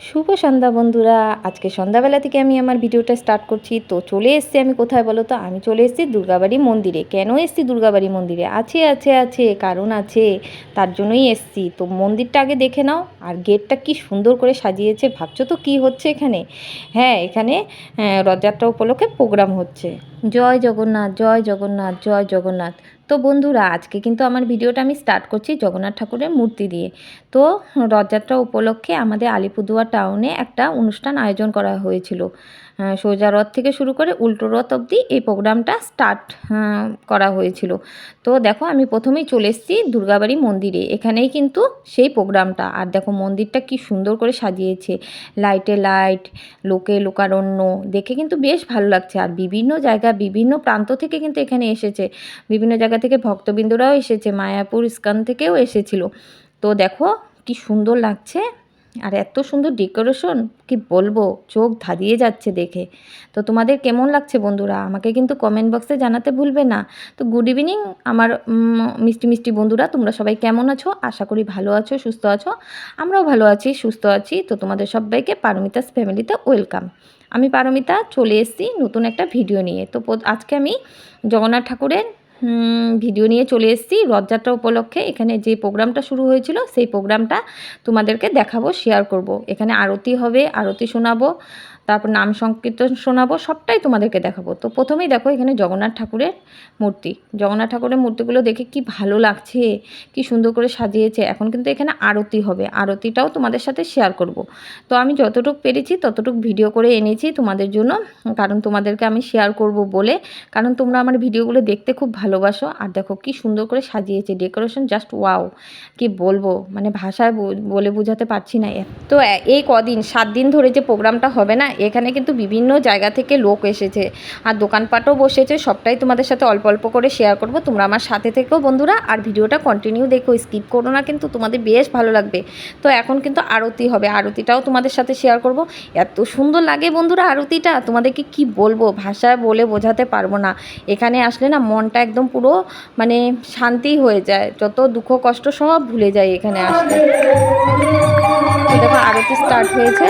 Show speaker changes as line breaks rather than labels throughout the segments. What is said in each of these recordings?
শুভ সন্ধ্যা বন্ধুরা। আজকে সন্ধ্যাবেলা থেকে আমি আমার ভিডিওটা স্টার্ট করছি। তো চলে এসেছি আমি কোথায় বলো তো? আমি চলে এসেছি দুর্গাবাড়ি মন্দিরে। কেন এসেছি দুর্গাবাড়ি মন্দিরে? আছে কারণ আছে, তার জন্যই এসেছি। তো মন্দিরটা আগে দেখে নাও, আর গেটটা কি সুন্দর করে সাজিয়েছে। ভাবছো তো কি হচ্ছে এখানে? হ্যাঁ, এখানে রথযাত্রা উপলক্ষে প্রোগ্রাম হচ্ছে। জয় জগন্নাথ, জয় জগন্নাথ, জয় জগন্নাথ। তো বন্ধুরা, আজকে কিন্তু আমার ভিডিওটা আমি স্টার্ট করছি জগন্নাথ ঠাকুরের মূর্তি দিয়ে। তো রথযাত্রা উপলক্ষে আমাদের আলিপুরদুয়ার টাউনে একটা অনুষ্ঠান আয়োজন করা হয়েছিল। সোজা রথ থেকে শুরু করে উল্টো রথ অবধি এই প্রোগ্রামটা স্টার্ট করা হয়েছিল। তো দেখো, আমি প্রথমেই চলে এসেছি দুর্গাবাড়ি মন্দিরে। এখানেই কিন্তু সেই প্রোগ্রামটা। আর দেখো মন্দিরটা কি সুন্দর করে সাজিয়েছে, লাইটে লাইট, লোকে লোকারণ্য, দেখে কিন্তু বেশ ভালো লাগছে। আর বিভিন্ন জায়গা, বিভিন্ন প্রান্ত থেকে কিন্তু এখানে এসেছে, বিভিন্ন জায়গা থেকে ভক্তবৃন্দরাও এসেছে, মায়াপুর ইস্কন থেকেও এসেছিল। তো দেখো কি সুন্দর লাগছে, আর এত সুন্দর ডেকোরেশন, কি বলবো, চোখ ধাঁধিয়ে যাচ্ছে দেখে। তো তোমাদের কেমন লাগছে বন্ধুরা? আমাকে কিন্তু কমেন্ট বক্সে জানাতে ভুলবে না। তো গুড ইভিনিং আমার মিষ্টি মিষ্টি বন্ধুরা, তোমরা সবাই কেমন আছো? আশা করি ভালো আছো, সুস্থ আছো। আমরাও ভালো আছি, সুস্থ আছি। তো তোমাদের সবাইকে পারমিতাস ফ্যামিলিতে ওয়েলকাম। আমি পারমিতা চলে এসেছি নতুন একটা ভিডিও নিয়ে। তো আজকে আমি জগন্নাথ ঠাকুরের ভিডিও নিয়ে চলে এসেছি রথযাত্রা উপলক্ষে। এখানে যে প্রোগ্রামটা শুরু হয়েছিল সেই প্রোগ্রামটা তোমাদেরকে দেখাবো, শেয়ার করব। এখানে আরতি হবে, আরতি শোনাবো, তারপর নাম সংকীর্তন শোনাবো, সবটাই তোমাদেরকে দেখাবো। তো প্রথমেই দেখো এখানে জগন্নাথ ঠাকুরের মূর্তি। জগন্নাথ ঠাকুরের মূর্তিগুলো দেখে কি ভালো লাগছে, কি সুন্দর করে সাজিয়েছে। এখন কিন্তু এখানে আরতি হবে, আরতিটাও তোমাদের সাথে শেয়ার করব। তো আমি যতটুকু পেরেছি ততটুকু ভিডিও করে এনেছি তোমাদের জন্য, কারণ তোমাদেরকে আমি শেয়ার করব বলে। কারণ তোমরা আমার ভিডিওগুলো দেখতে খুব ভালোবাসো। আর দেখো কি সুন্দর করে সাজিয়েছে, ডেকোরেশন জাস্ট ওয়াও, কি বলবো, মানে ভাষায় বলে বোঝাতে পারছি না। তো এই কদিন 7 দিন ধরে যে প্রোগ্রামটা হবে না, এখানে কিন্তু বিভিন্ন জায়গা থেকে লোক এসেছে, আর দোকানপাটও বসেছে। সবটাই তোমাদের সাথে অল্প অল্প করে শেয়ার করব। তোমরা আমার সাথে থেকো বন্ধুরা, আর ভিডিওটা কন্টিনিউ দেখো, স্কিপ করো না, কিন্তু তোমাদের বেশ ভালো লাগবে। তো এখন কিন্তু আরতি হবে, আরতিটাও তোমাদের সাথে শেয়ার করব। এত সুন্দর লাগে বন্ধুরা আরতিটা, তোমাদেরকে কি বলবো, ভাষায় বলে বোঝাতে পারবো না। এখানে আসলে না মনটা একদম পুরো মানে শান্তি হয়ে যায়, যত দুঃখ কষ্ট সব ভুলে যায় এখানে আসলে। তো দেখো আরতি স্টার্ট হয়েছে।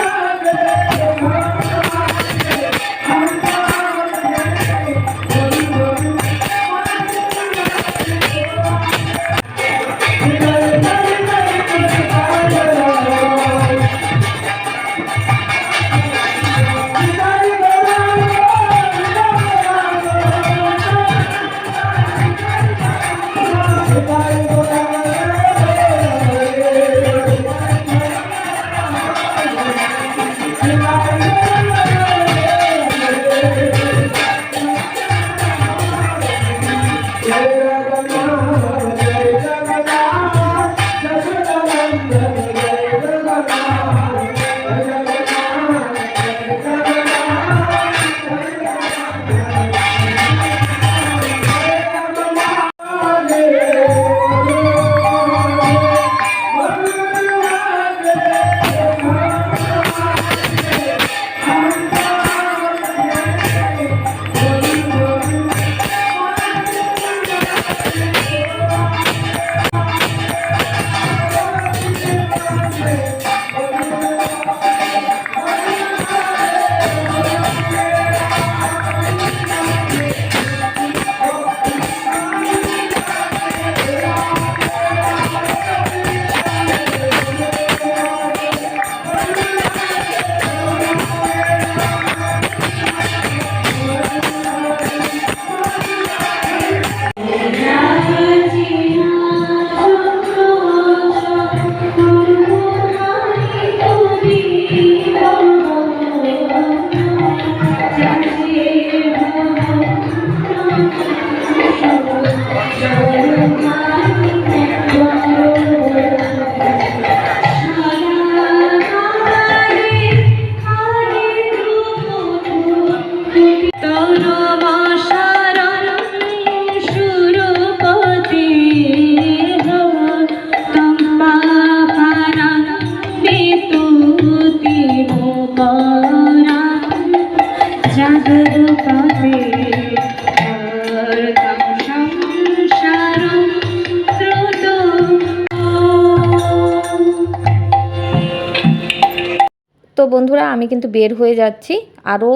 তো বন্ধুরা আমি কিন্তু বের হয়ে যাচ্ছি, আরও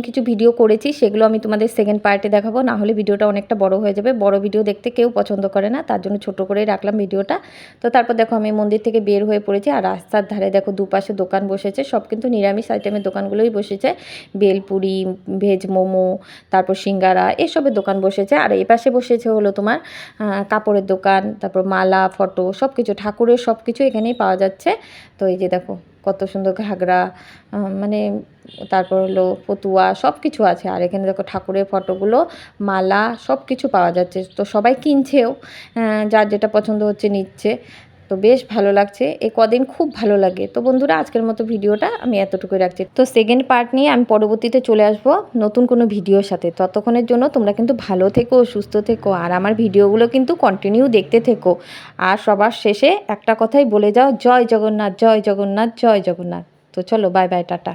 কিছু ভিডিও করেছি, সেগুলো আমি তোমাদের সেকেন্ড পার্টে দেখাবো, না হলে ভিডিওটা অনেকটা বড় হয়ে যাবে। বড় ভিডিও দেখতে কেউ পছন্দ করে না, তার জন্য ছোট করেই রাখলাম ভিডিওটা। তো তারপর দেখো আমি মন্দির থেকে বের হয়ে পড়েছি, আর রাস্তার ধারে দেখো দুপাশে দোকান বসেছে, সব কিন্তু নিরামিষ আইটেমের দোকানগুলোই বসেছে। বেলপুরি, ভেজ মোমো, তারপর সিঙ্গারা, এসবের দোকান বসেছে। আর এই পাশে বসেছে হলো তোমার কাপড়ের দোকান, তারপর মালা, ফটো, সব কিছু ঠাকুরের সব কিছু এখানেই পাওয়া যাচ্ছে। তো এই যে দেখো কত সুন্দর ঘাগরা, মানে তারপর হলো পতুয়া, সব কিছু আছে। আর এখানে দেখো ঠাকুরের ফটোগুলো, মালা, সব কিছু পাওয়া যাচ্ছে। তো সবাই কিনছেও, যার যেটা পছন্দ হচ্ছে নিচ্ছে। তো বেশ ভালো লাগছে, এই কদিন খুব ভালো লাগে। তো বন্ধুরা আজকের মতো ভিডিওটা আমি এতটুকুই রাখছি। তো সেকেন্ড পার্ট নিয়ে আমি পরবর্তীতে চলে আসবো নতুন কোনো ভিডিওর সাথে। ততক্ষণের জন্য তোমরা কিন্তু ভালো থেকো, সুস্থ থেকো, আর আমার ভিডিওগুলো কিন্তু কন্টিনিউ দেখতে থেকো। আর সবার শেষে একটা কথাই বলে যাও, জয় জগন্নাথ, জয় জগন্নাথ, জয় জগন্নাথ। তো চলো, বাই বাই, টাটা।